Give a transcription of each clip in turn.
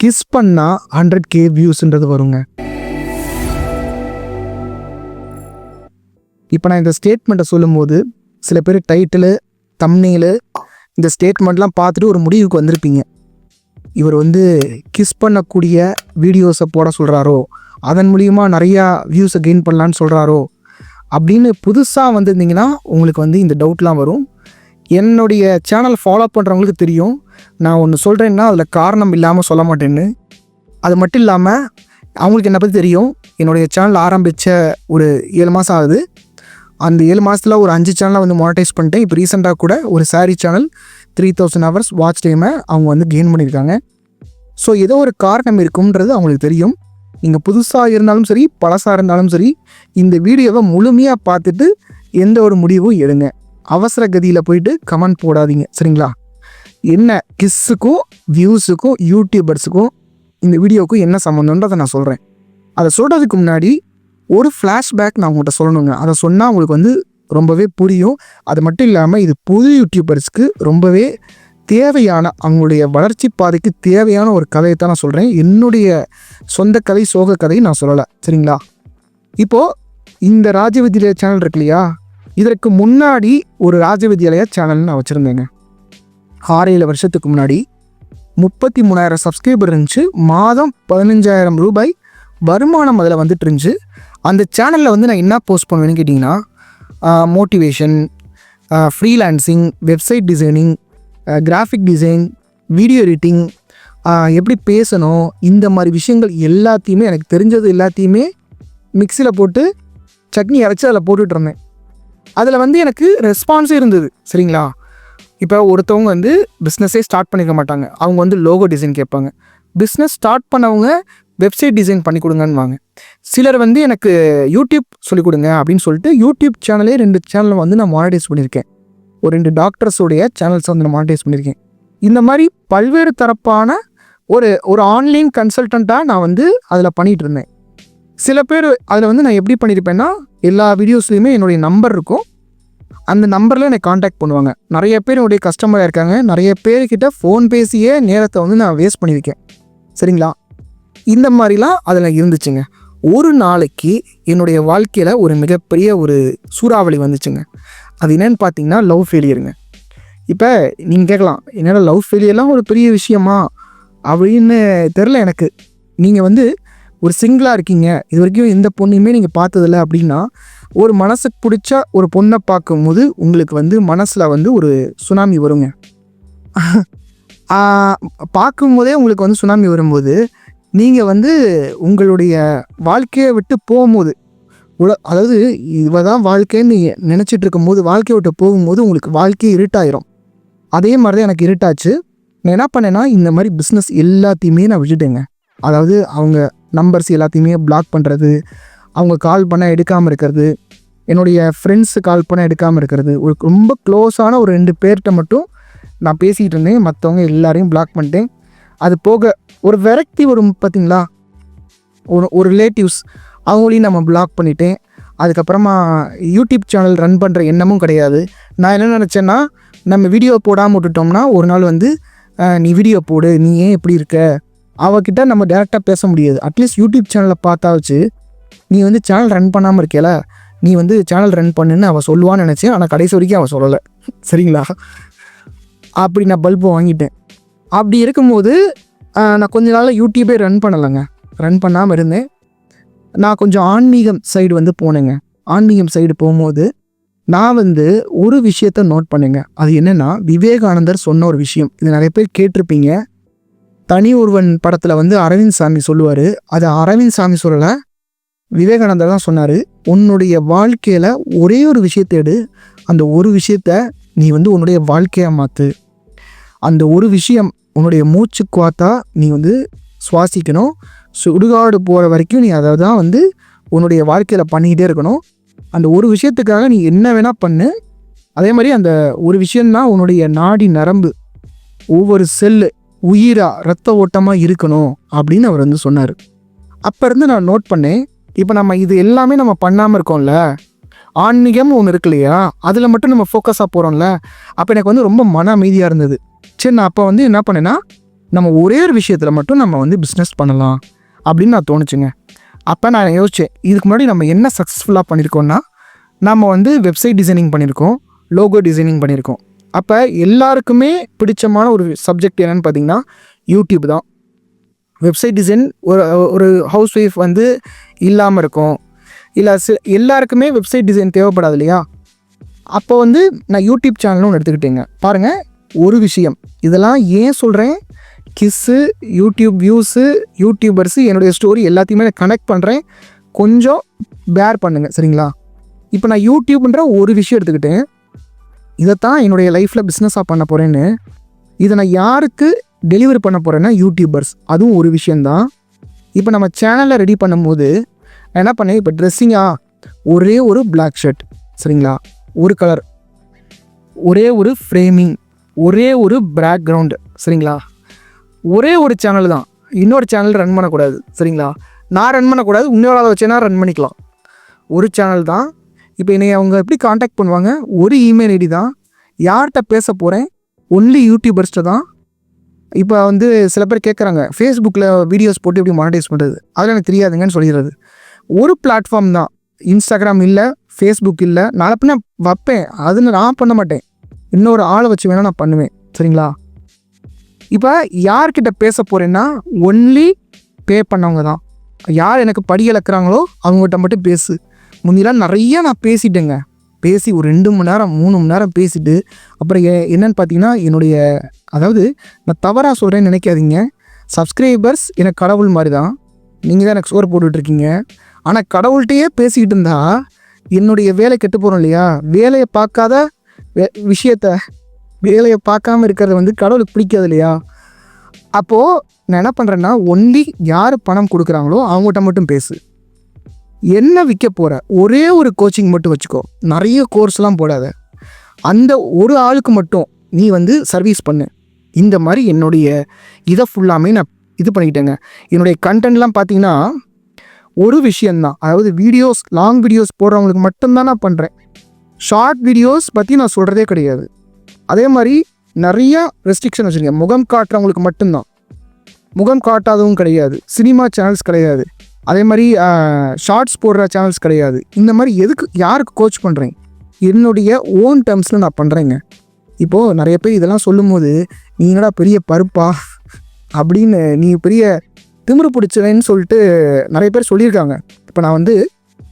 Kiss பண்ணால் 100K வியூஸ்ன்றது வருங்க. இப்போ நான் இந்த ஸ்டேட்மெண்ட்டை சொல்லும்போது சில பேர் டைட்டிலு, தம்ப்நெயிலு இந்த ஸ்டேட்மெண்ட்லாம் பார்த்துட்டு ஒரு முடிவுக்கு வந்திருப்பீங்க. இவர் கிஸ் பண்ணக்கூடிய வீடியோஸை போட சொல்கிறாரோ, அதன் மூலிமா நிறையா வியூஸை கெயின் பண்ணலான்னு சொல்கிறாரோ அப்படின்னு புதுசாக வந்திருந்தீங்கன்னா உங்களுக்கு இந்த டவுட்லாம் வரும். என்னுடைய சேனல் ஃபாலோ பண்ணுறவங்களுக்கு தெரியும், நான் ஒன்று சொல்கிறேன்னா அதில் காரணம் இல்லாமல் சொல்ல மாட்டேன்னு. அது மட்டும் இல்லாமல் அவங்களுக்கு என்னை பற்றி தெரியும். என்னுடைய சேனல் ஆரம்பித்த ஒரு 7 மாதம் ஆகுது. அந்த 7 மாதத்தில் ஒரு 5 சேனலை மானிட்டைஸ் பண்ணிட்டேன். இப்போ ரீசெண்டாக கூட ஒரு சாரி சேனல் 3000 ஹவர்ஸ் வாட்ச் டைமை அவங்க கெயின் பண்ணியிருக்காங்க. ஸோ ஏதோ ஒரு காரணம் இருக்கும்ன்றது அவங்களுக்கு தெரியும். நீங்கள் புதுசாக இருந்தாலும் சரி, பழசாக இருந்தாலும் சரி, இந்த வீடியோவை முழுமையாக பார்த்துட்டு எந்த ஒரு முடிவும் எடுங்க. அவசர கதியில் போயிட்டு கமெண்ட் போடாதீங்க, சரிங்களா? என்ன கிஸ்ஸுக்கும் வியூஸுக்கும் யூடியூபர்ஸுக்கும் இந்த வீடியோவுக்கும் என்ன சம்மந்தன்றதை நான் சொல்கிறேன். அதை சொல்கிறதுக்கு முன்னாடி ஒரு ஃப்ளாஷ்பேக் நான் உங்கள்கிட்ட சொல்லணுங்க. அதை சொன்னால் உங்களுக்கு ரொம்பவே புரியும். அது மட்டும் இல்லாமல் இது புது யூடியூபர்ஸ்க்கு ரொம்பவே தேவையான, அவங்களுடைய வளர்ச்சி பாதைக்கு தேவையான ஒரு கதையை தான் நான் சொல்கிறேன். என்னுடைய சொந்த கதை, சோக கதையை நான் சொல்லலை, சரிங்களா? இப்போது இந்த ராஜவித்யாலயா சேனல் இருக்கு இல்லையா, இதற்கு முன்னாடி ஒரு ராஜவித்யாலயா சேனல் நான் வச்சுருந்தேங்க. 6-7 வருஷத்துக்கு முன்னாடி 33,000 சப்ஸ்கிரைபர் இருந்துச்சு. மாதம் 15,000 ரூபாய் வருமானம் அதில் வந்துட்டு இருந்துச்சு. அந்த சேனலில் நான் என்ன போஸ்ட் பண்ணுவேன்னு கேட்டிங்கன்னா, motivation, freelancing, website designing, graphic design, video editing, எப்படி பேசணும், இந்த மாதிரி விஷயங்கள் எல்லாத்தையுமே, எனக்கு தெரிஞ்சது எல்லாத்தையுமே மிக்சியில் போட்டு சட்னி அரைச்சி அதில் போட்டுட்ருந்தேன். அதில் எனக்கு ரெஸ்பான்ஸே இருந்தது, சரிங்களா? இப்போ ஒருத்தவங்க பிஸ்னஸே ஸ்டார்ட் பண்ணிக்க மாட்டாங்க. அவங்க லோகோ டிசைன் கேட்பாங்க. பிஸ்னஸ் ஸ்டார்ட் பண்ணவங்க வெப்சைட் டிசைன் பண்ணி கொடுங்கன்னுவாங்க. சிலர் எனக்கு யூடியூப் சொல்லிக் கொடுங்க அப்படின்னு சொல்லிட்டு யூடியூப் சேனலே 2 சேனலை நான் மானிட்டைஸ் பண்ணியிருக்கேன். ஒரு 2 டாக்டர்ஸோடைய சேனல்ஸை நான் மானிட்டைஸ் பண்ணியிருக்கேன். இந்த மாதிரி பல்வேறு தரப்பான ஒரு ஆன்லைன் கன்சல்டண்ட்டாக நான் அதில் பண்ணிகிட்டு இருந்தேன். சில பேர் அதில் நான் எப்படி பண்ணியிருப்பேன்னா, எல்லா வீடியோஸ்லையுமே என்னுடைய நம்பர் இருக்கும். அந்த நம்பரில் என்னை காண்டாக்ட் பண்ணுவாங்க. நிறைய பேர் என்னுடைய கஸ்டமராக இருக்காங்க. நிறைய பேர்கிட்ட ஃபோன் பேசியே நேரத்தை நான் வேஸ்ட் பண்ணியிருக்கேன், சரிங்களா? இந்த மாதிரிலாம் அதில் இருந்துச்சுங்க. ஒரு நாளைக்கு என்னுடைய வாழ்க்கையில் ஒரு மிகப்பெரிய ஒரு சூறாவளி வந்துச்சுங்க. அது என்னென்னு பார்த்தீங்கன்னா, லவ் ஃபெயிலியருங்க. இப்போ நீங்கள் கேட்கலாம், என்னடா லவ் ஃபெயிலியர்லாம் ஒரு பெரிய விஷயமா அப்படின்னு தெரில எனக்கு. நீங்கள் ஒரு சிங்கிளாக இருக்கீங்க, இது வரைக்கும் எந்த பொண்ணையுமே நீங்கள் பார்த்ததில்ல அப்படின்னா, ஒரு மனசுக்கு பிடிச்ச ஒரு பொண்ணை பார்க்கும்போது உங்களுக்கு மனசில் ஒரு சுனாமி வருங்க. பார்க்கும்போதே உங்களுக்கு சுனாமி வரும்போது நீங்கள் உங்களுடைய வாழ்க்கையை விட்டு போகும்போது, அதாவது இவ தான் வாழ்க்கைன்னு நினச்சிட்டு இருக்கும்போது, வாழ்க்கையை விட்டு போகும்போது உங்களுக்கு வாழ்க்கையை இருட்டாயிரும். அதே மாதிரி தான் எனக்கு இருட்டாச்சு. நான் என்ன பண்ணேன்னா, இந்த மாதிரி பிஸ்னஸ் எல்லாத்தையுமே நான் விட்டுட்டேங்க. அதாவது அவங்க நம்பர்ஸ் எல்லாத்தையுமே பிளாக் பண்ணுறது, அவங்க கால் பண்ணால் எடுக்காமல் இருக்கிறது, என்னுடைய ஃப்ரெண்ட்ஸு கால் பண்ணால் எடுக்காமல் இருக்கிறது, ஒரு ரொம்ப க்ளோஸான ஒரு 2 பேர்கிட்ட மட்டும் நான் பேசிகிட்டு இருந்தேன். மற்றவங்க எல்லாரையும் பிளாக் பண்ணிட்டேன். அது போக ஒரு விரக்தி வரும் பார்த்தீங்களா, ஒரு ரிலேட்டிவ்ஸ், அவங்களையும் நம்ம பிளாக் பண்ணிட்டேன். அதுக்கப்புறமா யூடியூப் சேனல் ரன் பண்ணுற எண்ணமும் கிடையாது. நான் என்ன நினச்சேன்னா, நம்ம வீடியோ போடாமல் விட்டுட்டோம்னா ஒரு நாள் நீ வீடியோ போடு, நீ ஏன் இப்படி இருக்க, அவகிட்ட நம்ம டேரெக்டாக பேச முடியாது. அட்லீஸ்ட் யூடியூப் சேனலில் பார்த்தாச்சு நீ சேனல் ரன் பண்ணாமல் இருக்கல, நீ சேனல் ரன் பண்ணுன்னு அவள் சொல்லுவான்னு நினச்சேன். ஆனால் கடைசி வரைக்கும் அவள் சொல்லலை, சரிங்களா? அப்படி நான் பல்பு வாங்கிட்டேன். அப்படி இருக்கும்போது நான் கொஞ்ச நாள் யூடியூபே ரன் பண்ணலைங்க. ரன் பண்ணாமல் இருந்தேன். நான் கொஞ்சம் ஆன்மீகம் சைடு போனேங்க. ஆன்மீகம் சைடு போகும்போது நான் ஒரு விஷயத்த நோட் பண்ணேங்க. அது என்னென்னா, விவேகானந்தர் சொன்ன ஒரு விஷயம். இது நிறைய பேர் கேட்டிருப்பீங்க. தனி ஒருவன் படத்தில் அரவிந்த் சாமி சொல்லுவார். அது அரவிந்த் சாமி சொல்லலை, விவேகானந்தர் தான் சொன்னார். உன்னுடைய வாழ்க்கையில் ஒரே ஒரு விஷயத்தை எடு, அந்த ஒரு விஷயத்த நீ உன்னுடைய வாழ்க்கையாக மாற்று. அந்த ஒரு விஷயம் உன்னுடைய மூச்சு காத்தா நீ சுவாசிக்கணும். சுடுகாடு போகிற வரைக்கும் நீ அதை தான் உன்னுடைய வாழ்க்கையில் பண்ணிக்கிட்டே இருக்கணும். அந்த ஒரு விஷயத்துக்காக நீ என்ன வேணால் பண்ணு. அதே மாதிரி அந்த ஒரு விஷயந்தான் உன்னுடைய நாடி நரம்பு, ஒவ்வொரு செல்லு உயிராக ரத்த ஓட்டமாக இருக்கணும் அப்படின்னு அவர் சொன்னார். அப்போ இருந்து நான் நோட் பண்ணேன், இப்போ நம்ம இது எல்லாமே நம்ம பண்ணாமல் இருக்கோம்ல, ஆன்மீகம் ஒன்று இருக்கு இல்லையா, அதில் மட்டும் நம்ம ஃபோக்கஸாக போகிறோம்ல. அப்போ எனக்கு ரொம்ப மன அமைதியாக இருந்தது. சரி, நான் அப்போ என்ன பண்ணேன்னா, நம்ம ஒரே ஒரு விஷயத்தில் மட்டும் நம்ம வந்து பிஸ்னஸ் பண்ணலாம் அப்படின்னு நான் தோணுச்சுங்க. அப்போ நான் யோசித்தேன், இதுக்கு முன்னாடி நம்ம என்ன சக்ஸஸ்ஃபுல்லாக பண்ணியிருக்கோம்னா, நம்ம வந்து வெப்சைட் டிசைனிங் பண்ணியிருக்கோம், லோகோ டிசைனிங் பண்ணியிருக்கோம். அப்போ எல்லாருக்குமே பிடிச்சமான ஒரு சப்ஜெக்ட் என்னென்னு பார்த்தீங்கன்னா யூடியூப் தான். வெப்சைட் டிசைன் ஒரு ஹவுஸ் ஒய்ஃப் வந்து இல்லாமல் இருக்கும், இல்லை எல்லாருக்குமே வெப்சைட் டிசைன் தேவைப்படாது இல்லையா? அப்போ வந்து நான் யூடியூப் சேனல்னு ஒன்று எடுத்துக்கிட்டேங்க. பாருங்கள், ஒரு விஷயம் இதெல்லாம் ஏன் சொல்கிறேன், கிஸ்ஸு, யூடியூப் வியூஸு, யூடியூபர்ஸு, என்னுடைய ஸ்டோரி எல்லாத்தையுமே நான் கனெக்ட் பண்ணுறேன். கொஞ்சம் பேர் பண்ணுங்கள் சரிங்களா? இப்போ நான் யூடியூப்ன்ற ஒரு விஷயம் எடுத்துக்கிட்டேன், இதைத்தான் என்னுடைய லைஃப்பில் பிஸ்னஸாக பண்ண போகிறேன்னு. இதை நான் யாருக்கு டெலிவரி பண்ண போகிறேன்னா யூடியூபர்ஸ், அதுவும் ஒரு விஷயந்தான். இப்போ நம்ம சேனலில் ரெடி பண்ணும்போது என்ன பண்ணேன், இப்போ ட்ரெஸ்ஸிங்காக ஒரே ஒரு பிளாக் ஷர்ட் சரிங்களா, ஒரு கலர், ஒரே ஒரு ஃப்ரேமிங், ஒரே ஒரு பேக்ரவுண்டு சரிங்களா, ஒரே ஒரு சேனல் தான். இன்னொரு சேனல் ரன் பண்ணக்கூடாது சரிங்களா, நான் ரன் பண்ணக்கூடாது, இன்னொரு ஆளை வச்சேன்னா ரன் பண்ணிக்கலாம். ஒரு சேனல் தான். இப்போ என்னை அவங்க எப்படி காண்டாக்ட் பண்ணுவாங்க, ஒரு இமெயில் ஐடி தான். யார்கிட்ட பேச போகிறேன், ஒன்லி யூடியூபர்ஸ்ட்டு தான். இப்போ வந்து சில பேர் கேட்குறாங்க, ஃபேஸ்புக்கில் வீடியோஸ் போட்டு எப்படி மானிட்டைஸ் பண்ணுறது, அதெல்லாம் எனக்கு தெரியாதுங்கன்னு சொல்லிடுறது. ஒரு பிளாட்ஃபார்ம் தான், இன்ஸ்டாகிராம் இல்லை, ஃபேஸ்புக் இல்லை. நான் எப்படின்னா வைப்பேன், அதில் நான் பண்ண மாட்டேன், இன்னொரு ஆளை வச்சு வேணால் நான் பண்ணுவேன் சரிங்களா. இப்போ யார்கிட்ட பேச போகிறேன்னா ஒன்லி பே பண்ணவங்க தான். யார் எனக்கு படி இழக்கிறாங்களோ அவங்ககிட்ட மட்டும் பேசு. முன்னெல்லாம் நிறைய நான் பேசிட்டேங்க, பேசி ஒரு 2 மணி நேரம் 3 மணி நேரம் பேசிட்டு அப்புறம் என்னென்னு பார்த்தீங்கன்னா என்னுடைய, அதாவது நான் தவறாக சொல்கிறேன்னு நினைக்காதீங்க, சப்ஸ்கிரைபர்ஸ் எனக்கு கடவுள் மாதிரி தான். நீங்கள் தான் எனக்கு சோறு போட்டுட்ருக்கீங்க. ஆனால் கடவுள்கிட்டையே பேசிக்கிட்டு இருந்தால் என்னுடைய வேலை கெட்டு போகிறோம் இல்லையா? வேலையை பார்க்காத வேலையை பார்க்காம இருக்கிறது வந்து கடவுளுக்கு பிடிக்காது இல்லையா? அப்போது நான் என்ன பண்ணுறேன்னா, ஒன்லி யார் பணம் கொடுக்குறாங்களோ அவங்ககிட்ட மட்டும் பேசு. என்ன விற்க போகிற, ஒரே ஒரு கோச்சிங் மட்டும் வச்சுக்கோ, நிறைய கோர்ஸ்லாம் போடாத, அந்த ஒரு ஆளுக்கு மட்டும் நீ வந்து சர்வீஸ் பண்ணு. இந்த மாதிரி என்னுடைய இதை ஃபுல்லாமே நான் இது பண்ணிக்கிட்டேங்க. என்னுடைய கண்டென்ட்லாம் பார்த்தீங்கன்னா ஒரு விஷயந்தான், அதாவது வீடியோஸ், லாங் வீடியோஸ் போடுறவங்களுக்கு மட்டும்தான் நான் பண்ணுறேன். ஷார்ட் வீடியோஸ் பற்றி நான் சொல்கிறதே கிடையாது. அதே மாதிரி நிறையா ரெஸ்ட்ரிக்ஷன் வச்சுருக்கேன். முகம் காட்டுறவங்களுக்கு மட்டும்தான், முகம் காட்டாதவும் கிடையாது. சினிமா சேனல்ஸ் கிடையாது. அதே மாதிரி ஷார்ட்ஸ் போடுற சேனல்ஸ் கிடையாது. இந்த மாதிரி எதுக்கு யாருக்கு கோச் பண்ணுறேன், என்னுடைய ஓன் டேர்ம்ஸில் நான் பண்ணுறேங்க. இப்போது நிறைய பேர் இதெல்லாம் சொல்லும்போது நீங்களா பெரிய பருப்பா அப்படின்னு, நீ பெரிய திமிரு பிடிச்சவேன்னு சொல்லிட்டு நிறைய பேர் சொல்லியிருக்காங்க. இப்போ நான் வந்து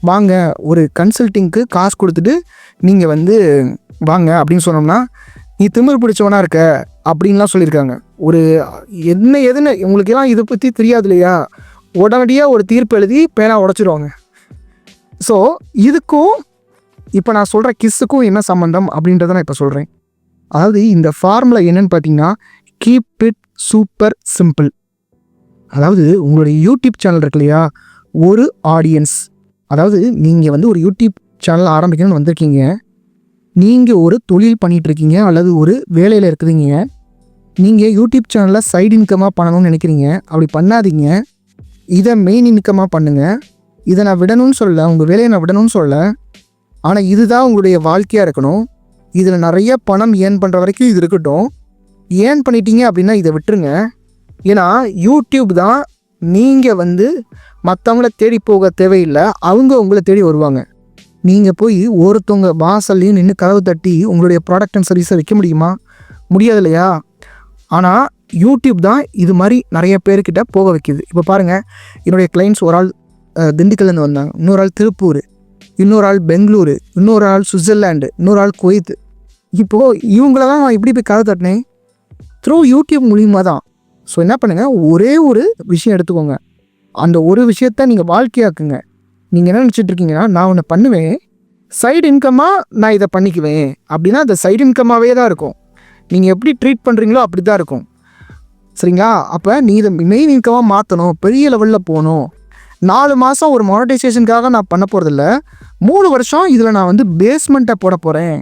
வாங்க ஒரு கன்சல்ட்டிங்க்கு காசு கொடுத்துட்டு நீங்கள் வந்து வாங்க அப்படின்னு சொன்னோம்னா நீ திமிரு பிடிச்சவனாக இருக்க அப்படின்லாம் சொல்லியிருக்காங்க. ஒரு எதுன்னு உங்களுக்கெல்லாம் இதை பற்றி தெரியாது இல்லையா? உடனடியாக ஒரு தீர்ப்பு எழுதி பேனா உடச்சிடுவாங்க. ஸோ இதுக்கும் இப்போ நான் சொல்கிற கிஸ்ஸுக்கும் என்ன சம்மந்தம் அப்படின்றத நான் இப்போ சொல்கிறேன். அதாவது இந்த ஃபார்முலா என்னென்னு பார்த்தீங்கன்னா, கீப் இட் சூப்பர் சிம்பிள். அதாவது உங்களுடைய யூடியூப் சேனல் இருக்கு இல்லையா, ஒரு ஆடியன்ஸ், அதாவது நீங்கள் வந்து ஒரு யூடியூப் சேனல் ஆரம்பிக்கணும்னு வந்திருக்கீங்க, நீங்கள் ஒரு தொழில் பண்ணிகிட்ருக்கீங்க அல்லது ஒரு வேலையில் இருக்குதுங்க, நீங்கள் யூடியூப் சேனலில் சைடு இன்கமாக பண்ணணும்னு நினைக்கிறீங்க. அப்படி பண்ணாதீங்க, இதை மெயின் இன்கமாக பண்ணுங்கள். இதை நான் விடணும்னு சொல்லலை, உங்கள் வேலையை நான் விடணும்னு சொல்லலை, ஆனால் இதுதான் உங்களுடைய வாழ்க்கையாக இருக்கணும். இதில் நிறைய பணம் ஏர்ன் பண்ணுற வரைக்கும் இது இருக்கட்டும். ஏர்ன் பண்ணிட்டீங்க அப்படின்னா இதை விட்டுருங்க. ஏன்னா யூடியூப் தான், நீங்கள் வந்து மற்றவங்கள தேடி போக தேவையில்லை, அவங்க உங்களை தேடி வருவாங்க. நீங்கள் போய் ஒருத்தவங்க வாசல்லையும் நின்று கதவு தட்டி உங்களுடைய ப்ராடக்ட் அண்ட் சர்வீஸை விற்க முடியுமா? முடியாது இல்லையா? ஆனால் யூடியூப் தான் இது மாதிரி நிறைய பேர்கிட்ட போக வைக்கிது. இப்போ பாருங்கள், என்னுடைய கிளைண்ட்ஸ் ஒரு ஆள் திண்டுக்கல்லேருந்து வந்தாங்க, இன்னொரு ஆள் திருப்பூர், இன்னொரு ஆள் பெங்களூரு, இன்னொரு ஆள் சுவிட்சர்லாண்டு, இன்னொரு ஆள் குவைத். இப்போது இவங்கள தான் நான் இப்படி போய் கதை தட்டினேன், த்ரூ யூடியூப் மூலியமாக தான். ஸோ என்ன பண்ணுங்கள், ஒரே ஒரு விஷயம் எடுத்துக்கோங்க, அந்த ஒரு விஷயத்த நீங்கள் வாழ்க்கையாக்குங்க. நீங்கள் என்ன நினச்சிட்ருக்கீங்கன்னா, நான் ஒன்று பண்ணுவேன், சைடு இன்கமாக நான் இதை பண்ணிக்குவேன் அப்படின்னா அந்த சைடு இன்கமாகவே தான் இருக்கும். நீங்கள் எப்படி ட்ரீட் பண்ணுறீங்களோ அப்படி தான் இருக்கும் சரிங்களா? அப்போ நீ இதை மெயின் இன்கமாக மாற்றணும், பெரிய லெவலில் போகணும். 4 மாதம் ஒரு மானிட்டைசேஷனுக்காக நான் பண்ண போகிறதில்ல, 3 வருஷம் இதில் நான் வந்து பேஸ்மெண்ட்டை போட போகிறேன்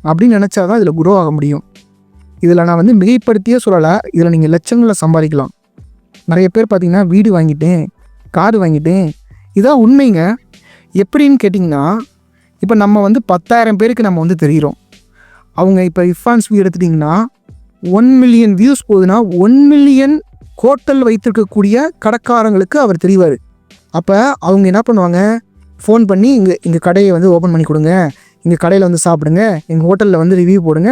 அப்படின்னு நினச்சா தான் இதில் குரோ ஆக முடியும். இதில் நான் வந்து மிகைப்படுத்தியே சொல்லலை, இதில் நீங்கள் லட்சங்களில் சம்பாதிக்கலாம். நிறைய பேர் பார்த்திங்கன்னா வீடு வாங்கிட்டேன், கார் வாங்கிட்டேன், இதான் உண்மைங்க. எப்படின்னு கேட்டிங்கன்னா, இப்போ நம்ம வந்து 10,000 பேருக்கு நம்ம வந்து தெரிகிறோம். அவங்க இப்போ இஃபான்ஸ் வீடு எடுத்துட்டிங்கன்னா 1 மில்லியன் வியூஸ் போகுதுன்னா 1 மில்லியன் ஹோட்டல் வைத்திருக்கக்கூடிய கடைக்காரங்களுக்கு அவர் தெரிவார். அப்போ அவங்க என்ன பண்ணுவாங்க, ஃபோன் பண்ணி எங்கள் கடையை வந்து ஓப்பன் பண்ணி கொடுங்க, எங்கள் கடையில் வந்து சாப்பிடுங்க, எங்கள் ஹோட்டலில் வந்து ரிவ்யூ போடுங்க,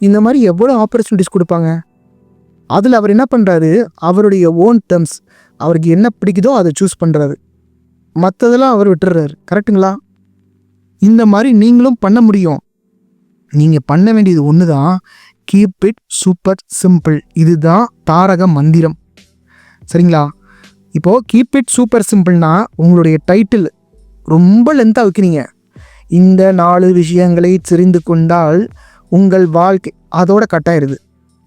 இந்த மாதிரி எவ்வளோ ஆப்பர்ச்சுனிட்டிஸ் கொடுப்பாங்க. அதில் அவர் என்ன பண்ணுறாரு, அவருடைய ஓன் டேர்ம்ஸ், அவருக்கு என்ன பிடிக்குதோ அதை சூஸ் பண்ணுறாரு, மற்றதெல்லாம் அவர் விட்டுறாரு. கரெக்டுங்களா? இந்த மாதிரி நீங்களும் பண்ண முடியும். நீங்கள் பண்ண வேண்டியது ஒன்று தான், கீப் இட் சூப்பர் சிம்பிள். இதுதான் தாரக மந்திரம். சரிங்களா? இப்போது கீப் இட் சூப்பர் சிம்பிள்னா உங்களுடைய டைட்டில் ரொம்ப லென்த்தாக வைக்கிறீங்க. இந்த 4 விஷயங்களை தெரிந்து கொண்டால் உங்கள் வாழ்க்கை அதோட கட்டாயிருது.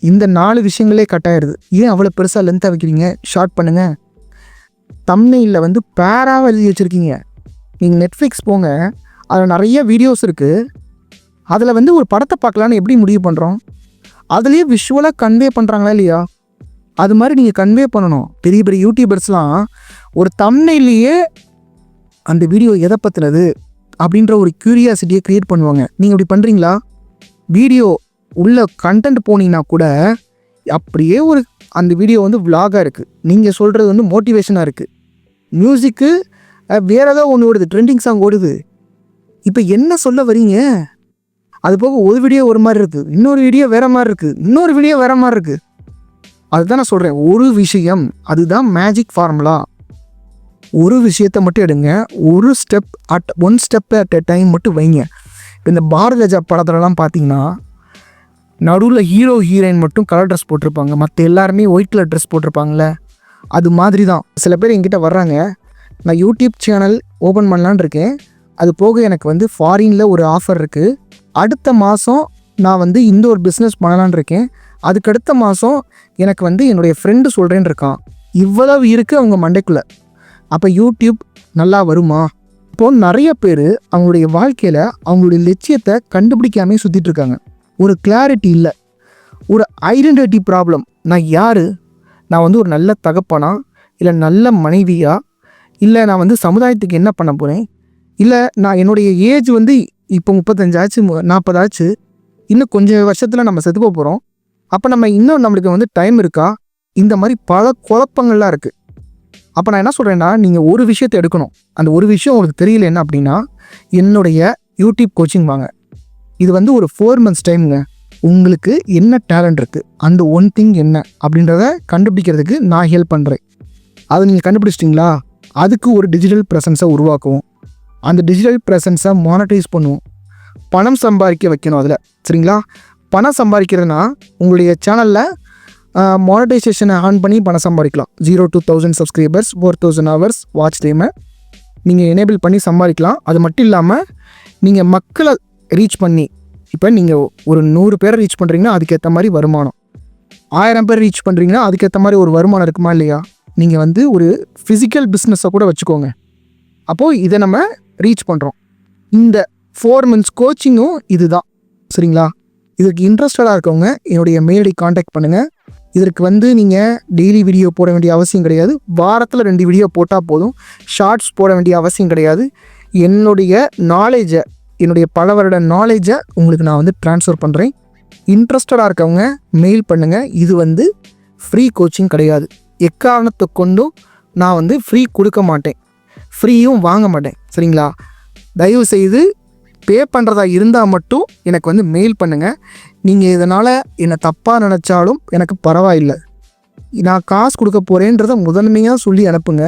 இந்த 4 விஷயங்களே கட்டாயிருது. ஏன் அவ்வளோ பெருசாக லென்த்தாக வைக்கிறீங்க? ஷார்ட் பண்ணுங்கள். தம்ப்நெயிலில் வந்து பேராக எழுதி வச்சுருக்கீங்க. நீங்கள் நெட்ஃப்ளிக்ஸ் போங்க, அதில் நிறைய வீடியோஸ் இருக்குது. அதில் வந்து ஒரு படத்தை பார்க்கலான்னு எப்படி முடிவு பண்ணுறோம்? அதுலேயே விஷுவலாக கன்வே பண்ணுறாங்களா இல்லையா? அது மாதிரி நீங்கள் கன்வே பண்ணணும். பெரிய பெரிய யூடியூபர்ஸ்லாம் ஒரு தம்ப்நெயிலேயே அந்த வீடியோ எதை பற்றினது அப்படின்ற ஒரு க்யூரியாசிட்டியை க்ரியேட் பண்ணுவாங்க. நீங்கள் இப்படி பண்ணுறீங்களா? வீடியோ உள்ள கண்டென்ட் போனீங்கன்னா கூட அப்படியே ஒரு அந்த வீடியோ வந்து விலாகாக இருக்குது, நீங்கள் சொல்கிறது வந்து மோட்டிவேஷனாக இருக்குது, மியூசிக்கு வேறு ஏதோ ஒன்று ஓடுது, ட்ரெண்டிங் சாங் ஓடுது. இப்போ என்ன சொல்ல வரீங்க? அது போக ஒரு வீடியோ ஒரு மாதிரி இருக்குது, இன்னொரு வீடியோ வேறு மாதிரி இருக்குது, இன்னொரு வீடியோ வேறு மாதிரி இருக்குது. அதுதான் நான் சொல்கிறேன், ஒரு விஷயம், அதுதான் மேஜிக் ஃபார்முலா. ஒரு விஷயத்தை மட்டும் எடுங்க, ஒரு step one step at a time மட்டும் வைங்க. இப்போ இந்த பாரத ராஜா படத்துலலாம் பார்த்தீங்கன்னா நடுவில் ஹீரோ ஹீரோயின் மட்டும் கலர் ட்ரெஸ் போட்டிருப்பாங்க, மற்ற எல்லாருமே ஒயிட் கலர் ட்ரெஸ் போட்டிருப்பாங்கள. அது மாதிரி தான் சில பேர் என்கிட்ட வர்றாங்க, நான் யூடியூப் சேனல் ஓப்பன் பண்ணலான்னு இருக்கேன், அது போக எனக்கு வந்து ஃபாரினில் ஒரு ஆஃபர் இருக்குது, அடுத்த மாதம் நான் வந்து இந்த ஒரு பிஸ்னஸ் பண்ணலான் இருக்கேன், அதுக்கடுத்த மாதம் எனக்கு வந்து என்னுடைய ஃப்ரெண்டு சொல்கிறேன்னு இருக்கான். இவ்வளவு இருக்குது அவங்க மண்டைக்குள்ளே. அப்போ யூடியூப் நல்லா வருமா? இப்போது நிறைய பேர் அவங்களுடைய வாழ்க்கையில் அவங்களுடைய லட்சியத்தை கண்டுபிடிக்காமே சுற்றிட்டு இருக்காங்க. ஒரு கிளாரிட்டி இல்லை, ஒரு ஐடென்டிட்டி ப்ராப்ளம். நான் யார்? நான் வந்து ஒரு நல்ல தகப்பனா, இல்லை நல்ல மனைவியா, இல்லை நான் வந்து சமுதாயத்துக்கு என்ன பண்ண போகிறேன், இல்லை நான் என்னுடைய ஏஜ் வந்து இப்போ 35 ஆச்சு, 40 ஆச்சு, இன்னும் கொஞ்சம் வருஷத்தில் நம்ம செத்து போகிறோம், அப்போ நம்ம இன்னும் நம்மளுக்கு வந்து டைம் இருக்கா? இந்த மாதிரி பல குழப்பங்கள்லாம் இருக்குது. அப்போ நான் என்ன சொல்கிறேன்னா, நீங்கள் ஒரு விஷயத்தை எடுக்கணும். அந்த ஒரு விஷயம் உங்களுக்கு தெரியல என்ன அப்படின்னா, என்னுடைய யூடியூப் கோச்சிங் வாங்க. இது வந்து ஒரு 4 months டைமுங்க. உங்களுக்கு என்ன டேலண்ட் இருக்குது, அந்த ஒன் திங் என்ன அப்படின்றத கண்டுபிடிக்கிறதுக்கு நான் ஹெல்ப் பண்ணுறேன். அதை நீங்கள் கண்டுபிடிச்சிட்டிங்களா, அதுக்கு ஒரு டிஜிட்டல் ப்ரெசன்ஸை உருவாக்குவோம். அந்த டிஜிட்டல் ப்ரெசன்ஸை மானிட்டைஸ் பண்ணுவோம், பணம் சம்பாதிக்க வைக்கணும் அதில். சரிங்களா? பணம் சம்பாதிக்கிறதுனா உங்களுடைய சேனலில் மானிட்டைசேஷனை ஆன் பண்ணி பணம் சம்பாதிக்கலாம். 0 to 1000 சப்ஸ்கிரைபர்ஸ், 4000 hours வாட்ச் டைமை நீங்கள் எனேபிள் பண்ணி சம்பாதிக்கலாம். அது மட்டும் இல்லாமல் நீங்கள் மக்களை ரீச் பண்ணி, இப்போ நீங்கள் ஒரு 100 பேரை ரீச் பண்ணுறீங்கன்னா அதுக்கேற்ற மாதிரி வருமானம், 1000 பேர் ரீச் பண்ணுறீங்கன்னா அதுக்கேற்ற மாதிரி ஒரு வருமானம் இருக்குமா இல்லையா? நீங்கள் வந்து ஒரு ஃபிசிக்கல் பிஸ்னஸை கூட வச்சுக்கோங்க. அப்போது இதை நம்ம ரீச் பண்ணுறோம். இந்த 4 months கோச்சிங்கும் இதுதான். சரிங்களா? இதுக்கு இன்ட்ரெஸ்டடாக இருக்கவங்க என்னுடைய மெயிலை காண்டாக்ட் பண்ணுங்கள். இதற்கு வந்து நீங்கள் டெய்லி வீடியோ போட வேண்டிய அவசியம் கிடையாது, வாரத்தில் 2 வீடியோ போட்டால் போதும். ஷார்ட்ஸ் போட வேண்டிய அவசியம் கிடையாது. என்னுடைய நாலேஜை, என்னுடைய பல வருட நாலேஜை உங்களுக்கு நான் வந்து ட்ரான்ஸ்ஃபர் பண்ணுறேன். இன்ட்ரெஸ்டடாக இருக்கவங்க மெயில் பண்ணுங்கள். இது வந்து ஃப்ரீ கோச்சிங் கிடையாது. எக்காரணத்தை கொண்டும் நான் வந்து ஃப்ரீ கொடுக்க மாட்டேன், ஃப்ரீயும் வாங்க மாட்டேன். சரிங்களா? தயவு செய்து பே பண்ணுறதா இருந்தால் மட்டும் எனக்கு வந்து மெயில் பண்ணுங்கள். நீங்கள் இதனால் என்னை தப்பாக நினச்சாலும் எனக்கு பரவாயில்லை. நான் காசு கொடுக்க போகிறேன்றதை முதன்மையாக சொல்லி அனுப்புங்க.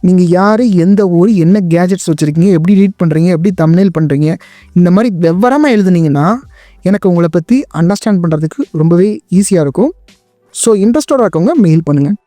நீங்கள் யார், எந்த ஊர், என்ன கேஜெட்ஸ் வச்சுருக்கீங்க, எப்படி ரீட் பண்ணுறீங்க, எப்படி தம்ப்நெயில் பண்ணுறீங்க, இந்த மாதிரி விவரமாக எழுதுனீங்கன்னா எனக்கு உங்களை பற்றி அண்டர்ஸ்டாண்ட் பண்ணுறதுக்கு ரொம்பவே ஈஸியாக இருக்கும். ஸோ இன்ட்ரெஸ்டோட இருக்கவங்க மெயில் பண்ணுங்கள்.